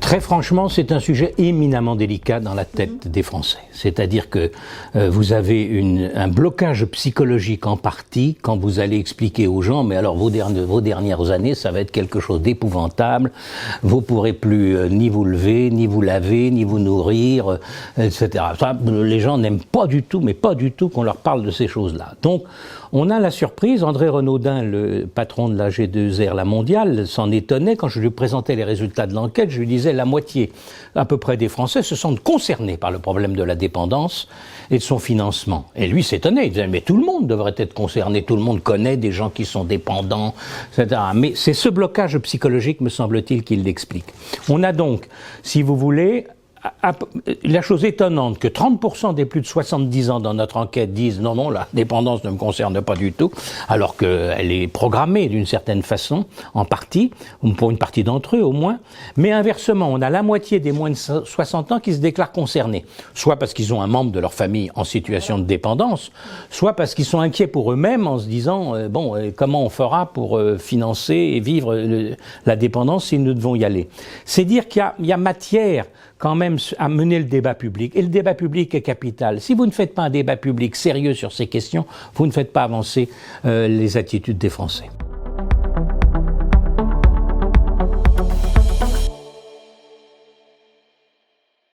Très franchement, c'est un sujet éminemment délicat dans la tête des Français. C'est-à-dire que vous avez un blocage psychologique en partie quand vous allez expliquer aux gens, mais alors vos dernières années, ça va être quelque chose d'épouvantable, vous pourrez plus ni vous lever, ni vous laver, ni vous nourrir, etc. Ça, les gens n'aiment pas du tout, mais pas du tout qu'on leur parle de ces choses-là. Donc, on a la surprise, André Renaudin, le patron de la G2R, la mondiale, s'en étonnait quand je lui présentais les résultats de l'enquête. Je lui disais la moitié à peu près des Français se sentent concernés par le problème de la dépendance et de son financement. Et lui s'étonnait, il disait mais tout le monde devrait être concerné, tout le monde connaît des gens qui sont dépendants, etc. Mais c'est ce blocage psychologique, me semble-t-il, qui l'explique. On a donc, si vous voulez, la chose étonnante que 30% des plus de 70 ans dans notre enquête disent non, la dépendance ne me concerne pas du tout, alors qu'elle est programmée d'une certaine façon, en partie, ou pour une partie d'entre eux au moins. Mais inversement, on a la moitié des moins de 60 ans qui se déclarent concernés, soit parce qu'ils ont un membre de leur famille en situation de dépendance, soit parce qu'ils sont inquiets pour eux-mêmes en se disant comment on fera pour financer et vivre la dépendance si nous devons y aller. C'est dire qu'il y a matière quand même à mener le débat public. Et le débat public est capital. Si vous ne faites pas un débat public sérieux sur ces questions, vous ne faites pas avancer les attitudes des Français.